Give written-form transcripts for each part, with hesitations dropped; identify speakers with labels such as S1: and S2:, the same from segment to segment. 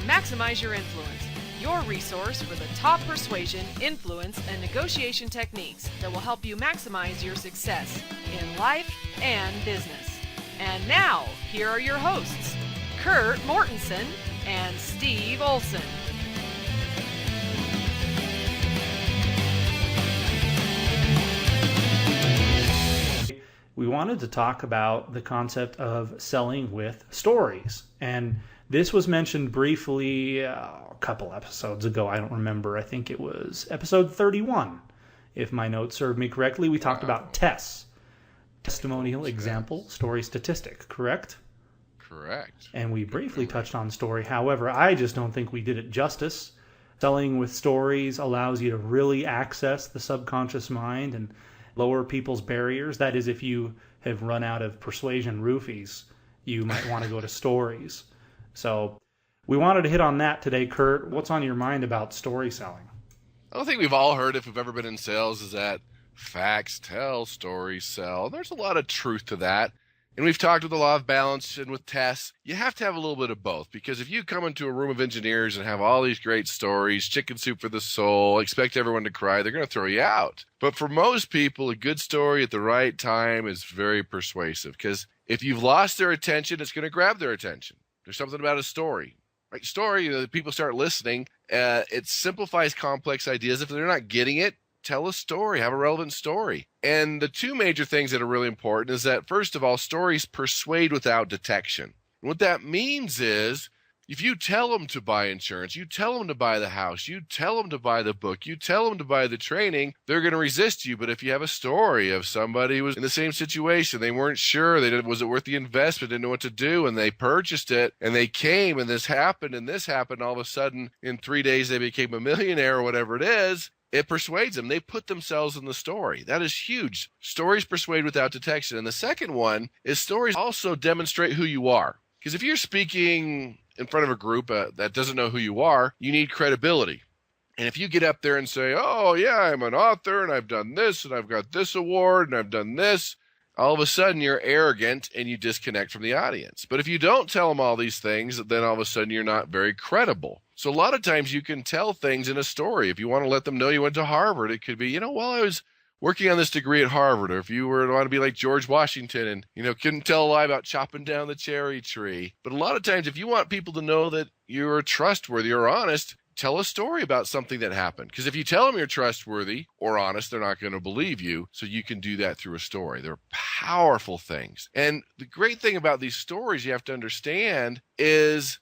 S1: maximize your influence. Your resource for the top persuasion, influence, and negotiation techniques that will help you maximize your success in life and business. And now, here are your hosts, Kurt Mortensen and Steve Olson.
S2: We wanted to talk about the concept of selling with stories. And this was mentioned briefly a couple episodes ago. I don't remember. I think it was episode 31. If my notes serve me correctly, we talked about TESS. Testimonial, example, story, statistic, correct?
S3: Correct.
S2: And we briefly touched on story. However, I just don't think we did it justice. Selling with stories allows you to really access the subconscious mind and lower people's barriers. That is, if you have run out of persuasion roofies, you might want to go to stories. So we wanted to hit on that today, Kurt. What's on your mind about story selling?
S3: I don't think we've all heard, if we've ever been in sales, is that facts tell, stories sell. There's a lot of truth to that. And we've talked with the law of balance and with TESS. You have to have a little bit of both, because if you come into a room of engineers and have all these great stories, chicken soup for the soul, expect everyone to cry, they're going to throw you out. But for most people, a good story at the right time is very persuasive, because if you've lost their attention, it's going to grab their attention. There's something about a story. Right? Story, people start listening. It simplifies complex ideas. If they're not getting it, tell a story, have a relevant story. And the two major things that are really important is that, first of all, stories persuade without detection. And what that means is, if you tell them to buy insurance, you tell them to buy the house, you tell them to buy the book, you tell them to buy the training, they're going to resist you. But if you have a story of somebody who was in the same situation, they weren't sure, was it worth the investment, didn't know what to do, and they purchased it, and they came, and this happened, all of a sudden, in 3 days, they became a millionaire or whatever it is, it persuades them. They put themselves in the story. That is huge. Stories persuade without detection. And the second one is stories also demonstrate who you are. Because if you're speaking in front of a group that doesn't know who you are, you need credibility. And if you get up there and say, oh, yeah, I'm an author, and I've done this, and I've got this award, and I've done this, all of a sudden you're arrogant and you disconnect from the audience. But if you don't tell them all these things, then all of a sudden you're not very credible. So a lot of times you can tell things in a story. If you want to let them know you went to Harvard, it could be, well, I was working on this degree at Harvard. Or if you were to want to be like George Washington and, couldn't tell a lie about chopping down the cherry tree. But a lot of times, if you want people to know that you're trustworthy or honest, tell a story about something that happened. Because if you tell them you're trustworthy or honest, they're not going to believe you. So you can do that through a story. They're powerful things. And the great thing about these stories you have to understand is,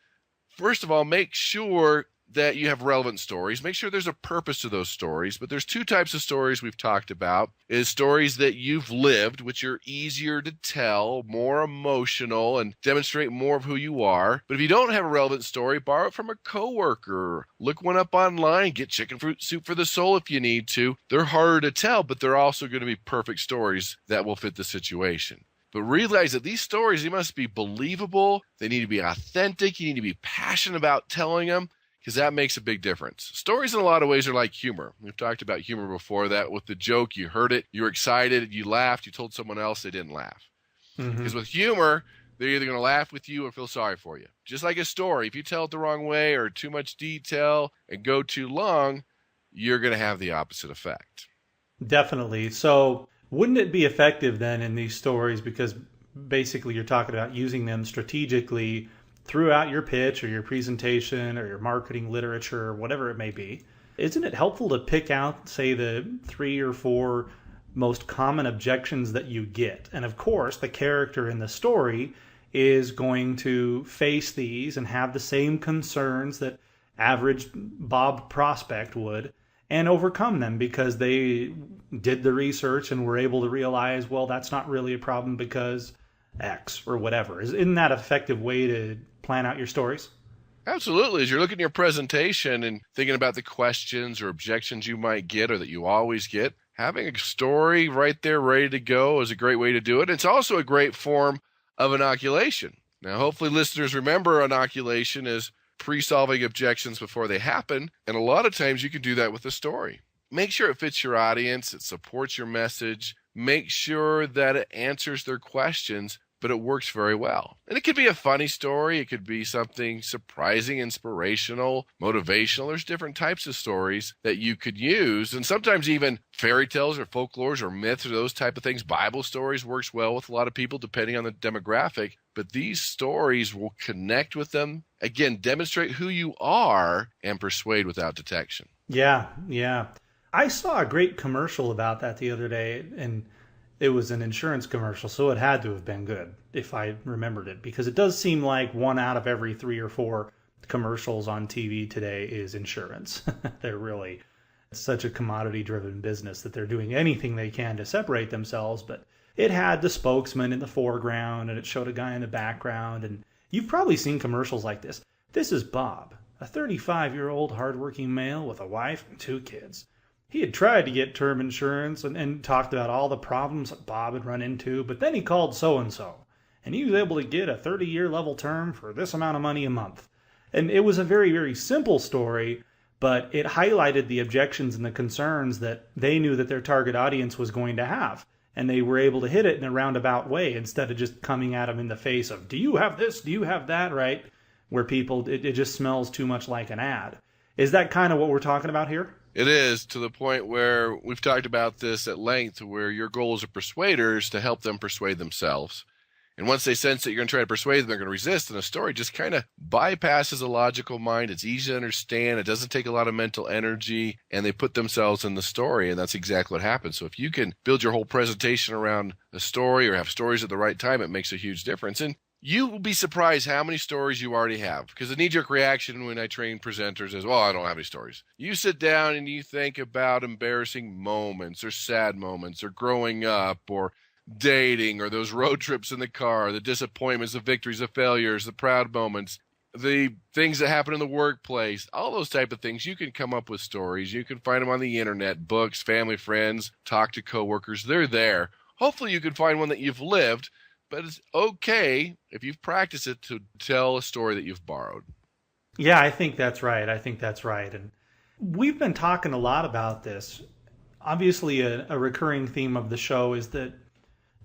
S3: first of all, make sure that you have relevant stories. Make sure there's a purpose to those stories. But there's two types of stories we've talked about. Is stories that you've lived, which are easier to tell, more emotional, and demonstrate more of who you are. But if you don't have a relevant story, borrow it from a coworker. Look one up online. Get chicken soup for the soul if you need to. They're harder to tell, but they're also going to be perfect stories that will fit the situation. But realize that these stories, they must be believable. They need to be authentic. You need to be passionate about telling them, because that makes a big difference. Stories in a lot of ways are like humor. We've talked about humor before. That with the joke, you heard it, you were excited, you laughed, you told someone else, they didn't laugh. Because with humor, they're either going to laugh with you or feel sorry for you. Just like a story, if you tell it the wrong way or too much detail and go too long, you're going to have the opposite effect.
S2: Definitely. So wouldn't it be effective then in these stories, because basically you're talking about using them strategically throughout your pitch or your presentation or your marketing literature or whatever it may be? Isn't it helpful to pick out, say, the 3 or 4 most common objections that you get? And of course, the character in the story is going to face these and have the same concerns that average Bob prospect would, and overcome them because they did the research and were able to realize, well, that's not really a problem because X or whatever. Isn't that an effective way to plan out your stories?
S3: Absolutely. As you're looking at your presentation and thinking about the questions or objections you might get or that you always get, having a story right there ready to go is a great way to do it. It's also a great form of inoculation. Now, hopefully listeners remember inoculation is pre-solving objections before they happen. And a lot of times you can do that with a story. Make sure it fits your audience. It supports your message. Make sure that it answers their questions, but it works very well. And it could be a funny story. It could be something surprising, inspirational, motivational. There's different types of stories that you could use. And sometimes even fairy tales or folklores or myths or those type of things. Bible stories works well with a lot of people depending on the demographic. But these stories will connect with them. Again, demonstrate who you are and persuade without detection.
S2: Yeah, yeah. I saw a great commercial about that the other day, and it was an insurance commercial, so it had to have been good if I remembered it, because it does seem like 1 out of every 3 or 4 commercials on TV today is insurance. They're really, it's such a commodity-driven business that they're doing anything they can to separate themselves, but it had the spokesman in the foreground, and it showed a guy in the background, and you've probably seen commercials like this. This is Bob, a 35-year-old hardworking male with a wife and 2 kids. He had tried to get term insurance and talked about all the problems that Bob had run into, but then he called so-and-so, and he was able to get a 30-year level term for this amount of money a month. And it was a very, very simple story, but it highlighted the objections and the concerns that they knew that their target audience was going to have. And they were able to hit it in a roundabout way instead of just coming at them in the face of, do you have this? Do you have that? Right? Where people, it just smells too much like an ad. Is that kind of what we're talking about here?
S3: It is, to the point where we've talked about this at length, where your goal as a persuader is to help them persuade themselves. And once they sense that you're going to try to persuade them, they're going to resist, and a story just kind of bypasses a logical mind. It's easy to understand. It doesn't take a lot of mental energy, and they put themselves in the story, and that's exactly what happens. So if you can build your whole presentation around a story or have stories at the right time, it makes a huge difference. And you will be surprised how many stories you already have, because the knee-jerk reaction when I train presenters is, well, I don't have any stories. You sit down and you think about embarrassing moments or sad moments or growing up or dating or those road trips in the car, the disappointments, the victories, the failures, the proud moments, the things that happen in the workplace, all those type of things. You can come up with stories. You can find them on the internet, books, family, friends, talk to coworkers. They're there. Hopefully you can find one that you've lived. But it's okay if you've practiced it to tell a story that you've borrowed.
S2: Yeah, I think that's right. And we've been talking a lot about this. Obviously, a recurring theme of the show is that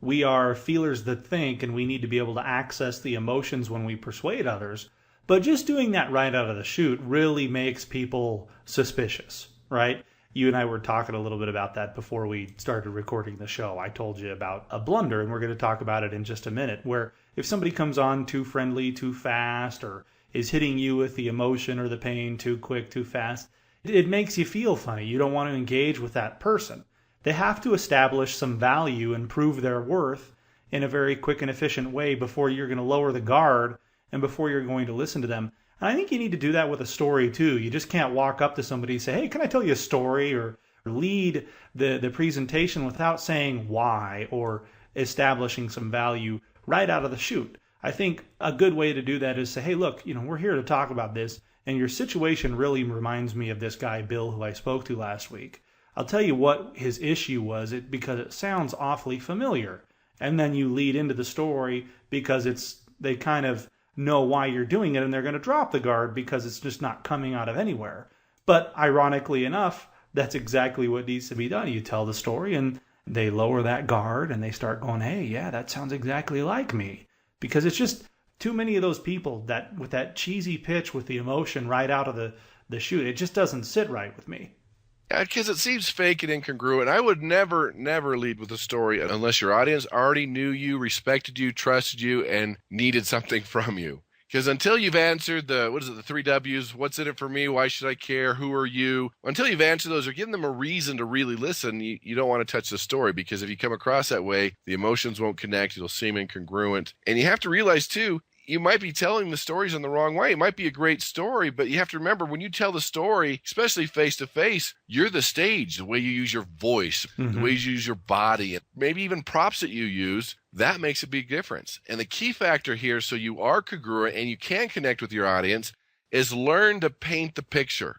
S2: we are feelers that think, and we need to be able to access the emotions when we persuade others. But just doing that right out of the chute really makes people suspicious, right? You and I were talking a little bit about that before we started recording the show. I told you about a blunder, and we're going to talk about it in just a minute, where if somebody comes on too friendly, too fast, or is hitting you with the emotion or the pain too quick, too fast, it makes you feel funny. You don't want to engage with that person. They have to establish some value and prove their worth in a very quick and efficient way before you're going to lower the guard and before you're going to listen to them. And I think you need to do that with a story too. You just can't walk up to somebody and say, hey, can I tell you a story, or lead the presentation without saying why or establishing some value right out of the chute. I think a good way to do that is say, hey, look, we're here to talk about this, and your situation really reminds me of this guy, Bill, who I spoke to last week. I'll tell you what his issue was, because it sounds awfully familiar. And then you lead into the story because they kind of know why you're doing it, and they're going to drop the guard because it's just not coming out of anywhere. But ironically enough, that's exactly what needs to be done. You tell the story and they lower that guard and they start going, hey, yeah, that sounds exactly like me. Because it's just too many of those people that with that cheesy pitch with the emotion right out of the chute, it just doesn't sit right with me.
S3: Yeah, because it seems fake and incongruent. I would never lead with a story unless your audience already knew you, respected you, trusted you, and needed something from you. Because until you've answered the 3 W's, what's in it for me, why should I care, who are you? Until you've answered those or given them a reason to really listen, you don't want to touch the story, because if you come across that way, the emotions won't connect, it'll seem incongruent. And you have to realize too, you might be telling the stories in the wrong way. It might be a great story, but you have to remember when you tell the story, especially face to face, you're the stage, the way you use your voice, the way you use your body, and maybe even props that you use, that makes a big difference. And the key factor here, so you are congruent and you can connect with your audience, is learn to paint the picture.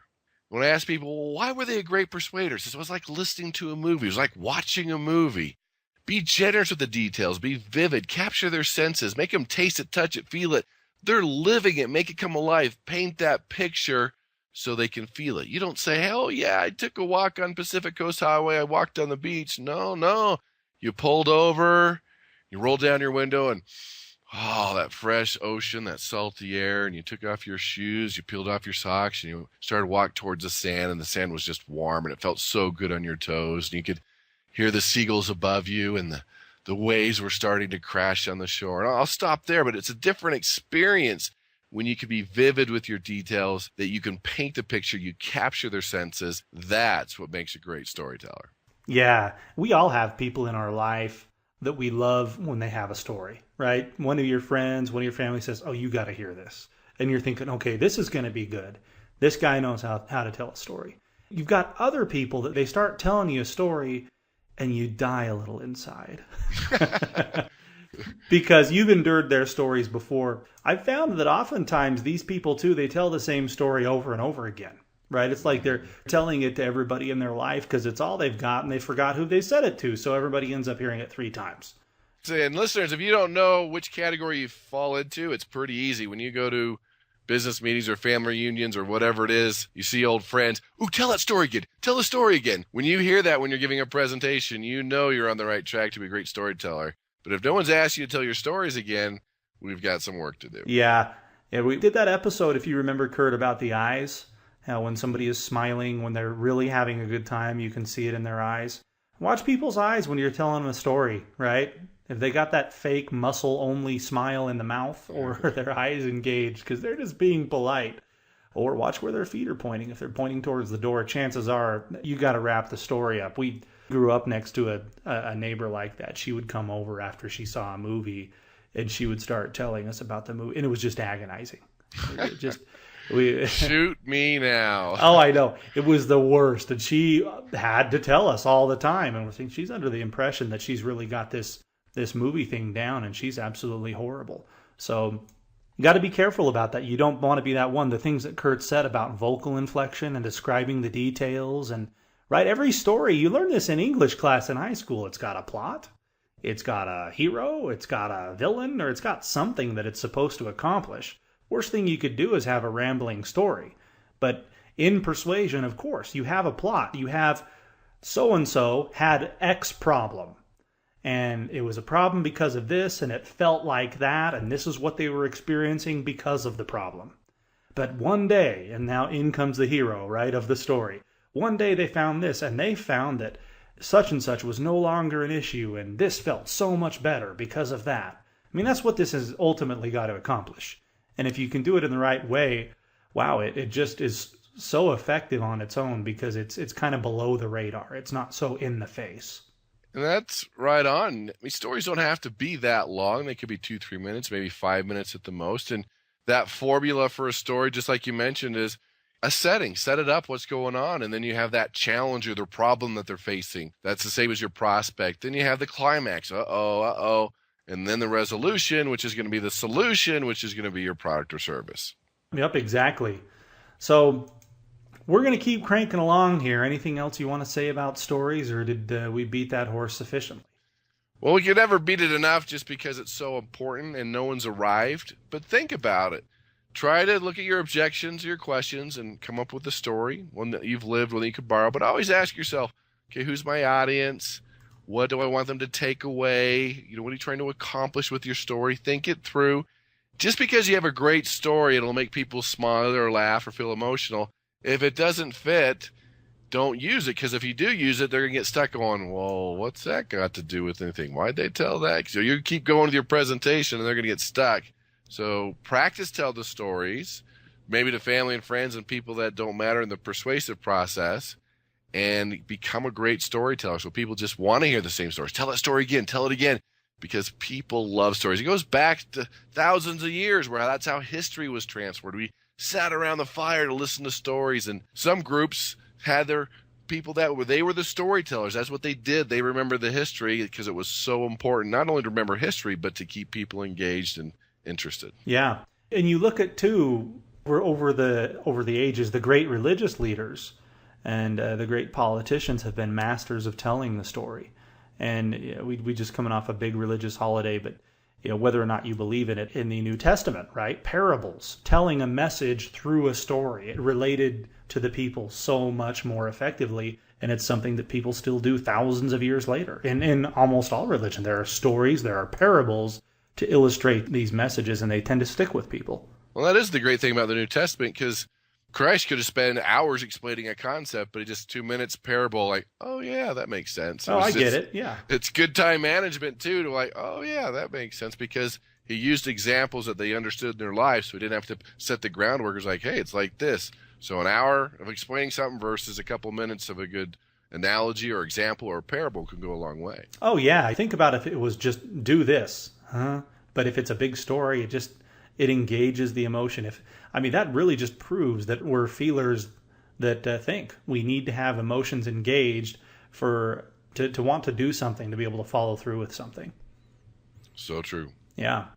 S3: When I ask people, well, why were they a great persuader? It was like listening to a movie. It was like watching a movie. Be generous with the details. Be vivid. Capture their senses. Make them taste it, touch it, feel it. They're living it. Make it come alive. Paint that picture so they can feel it. You don't say, hell yeah, I took a walk on Pacific Coast Highway. I walked on the beach. No. You pulled over. You rolled down your window and, oh, that fresh ocean, that salty air, and you took off your shoes, you peeled off your socks, and you started to walk towards the sand, and the sand was just warm, and it felt so good on your toes, and you could hear the seagulls above you, and the waves were starting to crash on the shore. And I'll stop there, but it's a different experience when you can be vivid with your details, that you can paint the picture, you capture their senses. That's what makes a great storyteller.
S2: Yeah, we all have people in our life that we love when they have a story, right? One of your friends, one of your family says, oh, you got to hear this. And you're thinking, okay, this is going to be good. This guy knows how to tell a story. You've got other people that they start telling you a story and you die a little inside. Because you've endured their stories before. I've found that oftentimes these people too, they tell the same story over and over again, right? It's like they're telling it to everybody in their life because it's all they've got and they forgot who they said it to. So everybody ends up hearing it 3 times.
S3: And listeners, if you don't know which category you fall into, it's pretty easy. When you go to business meetings or family reunions or whatever it is, you see old friends, ooh, tell that story again. Tell the story again. When you hear that when you're giving a presentation, you know you're on the right track to be a great storyteller. But if no one's asked you to tell your stories again, we've got some work to do.
S2: Yeah, we did that episode, if you remember, Kurt, about the eyes. How when somebody is smiling, when they're really having a good time, you can see it in their eyes. Watch people's eyes when you're telling them a story, right? If they got that fake muscle-only smile in the mouth, or their eyes engaged because they're just being polite. Or watch where their feet are pointing. If they're pointing towards the door, chances are you got to wrap the story up. We grew up next to a neighbor like that. She would come over after she saw a movie, and she would start telling us about the movie, and it was just agonizing.
S3: Shoot me now.
S2: Oh, I know. It was the worst, and she had to tell us all the time, and we're thinking she's under the impression that she's really got this movie thing down, and she's absolutely horrible. So you got to be careful about that. You don't want to be that one. The things that Kurt said about vocal inflection and describing the details, and right, every story, you learn this in English class in high school. It's got a plot, it's got a hero, it's got a villain, or it's got something that it's supposed to accomplish. Worst thing you could do is have a rambling story. But in persuasion, of course, you have a plot. You have so-and-so had X problem. And it was a problem because of this, and it felt like that, and this is what they were experiencing because of the problem. But one day, and now in comes the hero, right, of the story. One day they found this, and they found that such and such was no longer an issue, and this felt so much better because of that. I mean, that's what this has ultimately got to accomplish. And if you can do it in the right way, wow, it just is so effective on its own because it's kind of below the radar. It's not so in the face.
S3: And that's right on. I mean, stories don't have to be that long. They could be 2-3 minutes, maybe 5 minutes at the most. And that formula for a story, just like you mentioned, is a setting. Set it up, what's going on. And then you have that challenge or the problem that they're facing. That's the same as your prospect. Then you have the climax. Uh-oh. And then the resolution, which is going to be the solution, which is going to be your product or service.
S2: Yep, exactly. So we're going to keep cranking along here. Anything else you want to say about stories, or did we beat that horse sufficiently?
S3: Well, we can never beat it enough just because it's so important and no one's arrived. But think about it. Try to look at your objections, your questions, and come up with a story, one that you've lived, one that you could borrow. But always ask yourself, okay, who's my audience? What do I want them to take away? What are you trying to accomplish with your story? Think it through. Just because you have a great story, it'll make people smile or laugh or feel emotional. If it doesn't fit, don't use it, because if you do use it, they're going to get stuck on, well, what's that got to do with anything? Why'd they tell that? So you keep going with your presentation, and they're going to get stuck. So practice tell the stories, maybe to family and friends and people that don't matter in the persuasive process, and become a great storyteller. So people just want to hear the same stories. Tell that story again. Tell it again. Because people love stories. It goes back to thousands of years where that's how history was transferred. We sat around the fire to listen to stories. And some groups had their people they were the storytellers. That's what they did. They remember the history because it was so important, not only to remember history, but to keep people engaged and interested.
S2: Yeah. And you look at, too, over the ages, the great religious leaders and the great politicians have been masters of telling the story. And we just coming off a big religious holiday, but whether or not you believe in it, in the New Testament, right? Parables, telling a message through a story. It related to the people so much more effectively And it's something that people still do thousands of years later. In almost all religion, there are stories, there are parables to illustrate these messages, and they tend to stick with people.
S3: Well, that is the great thing about the New Testament, because Christ could have spent hours explaining a concept, but he just 2 minutes parable, like, oh yeah, that makes sense.
S2: Oh, I get it. Yeah.
S3: It's good time management too, to like, oh yeah, that makes sense, because he used examples that they understood in their life, so he didn't have to set the groundwork. It's like, hey, it's like this. So an hour of explaining something versus a couple minutes of a good analogy or example or parable can go a long way.
S2: Oh yeah, I think about if it was just do this, huh? But if it's a big story, it engages the emotion. That really just proves that we're feelers that think. We need to have emotions engaged to want to do something, to be able to follow through with something.
S3: So true.
S2: Yeah.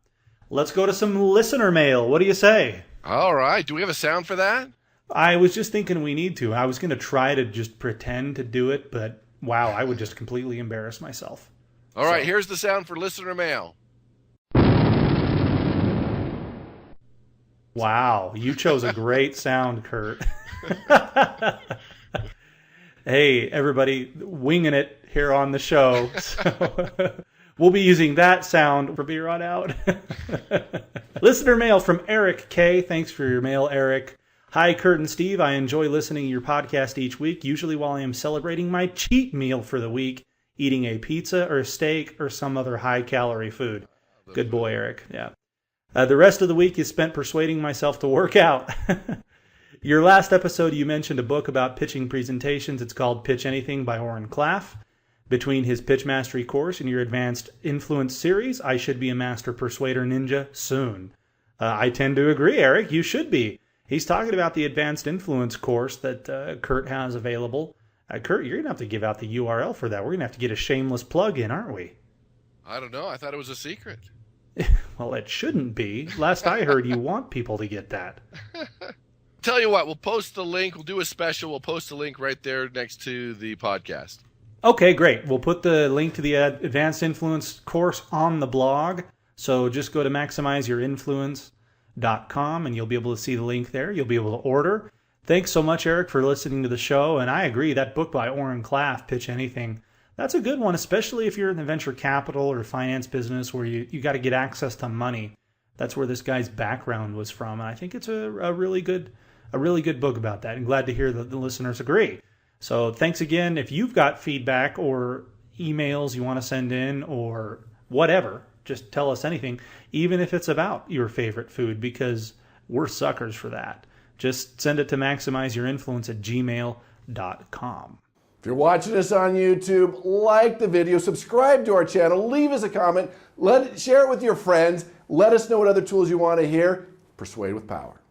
S2: Let's go to some listener mail. What do you say?
S3: All right. Do we have a sound for that?
S2: I was just thinking we need to. I was going to try to just pretend to do it, but wow, I would just completely embarrass myself.
S3: All right, here's the sound for listener mail.
S2: Wow, you chose a great sound, Kurt. Hey, everybody, winging it here on the show. So we'll be using that sound from here on out. Listener mail from Eric K. Thanks for your mail, Eric. Hi, Kurt and Steve. I enjoy listening to your podcast each week, usually while I am celebrating my cheat meal for the week, eating a pizza or steak or some other high-calorie food. Good boy, Eric. Yeah. The rest of the week is spent persuading myself to work out. Your last episode, you mentioned a book about pitching presentations. It's called Pitch Anything by Oren Klaff. Between his Pitch Mastery course and your Advanced Influence series, I should be a master persuader ninja soon. I tend to agree, Eric. You should be. He's talking about the Advanced Influence course that Kurt has available. Kurt, you're going to have to give out the URL for that. We're going to have to get a shameless plug in, aren't we?
S3: I don't know. I thought it was a secret.
S2: Well, it shouldn't be. Last I heard, you want people to get that.
S3: Tell you what, we'll post the link. We'll do a special. We'll post the link right there next to the podcast.
S2: Okay, great. We'll put the link to the Advanced Influence course on the blog. So just go to maximizeyourinfluence.com and you'll be able to see the link there. You'll be able to order. Thanks so much, Eric, for listening to the show. And I agree, that book by Oren Klaff, Pitch Anything, that's a good one, especially if you're in the venture capital or finance business where you got to get access to money. That's where this guy's background was from. And I think it's a really good book about that. I'm glad to hear that the listeners agree. So thanks again. If you've got feedback or emails you want to send in or whatever, just tell us anything, even if it's about your favorite food, because we're suckers for that. Just send it to maximizeyourinfluence@gmail.com.
S4: If you're watching us on YouTube, like the video, subscribe to our channel, leave us a comment, share it with your friends, let us know what other tools you want to hear. Persuade with power.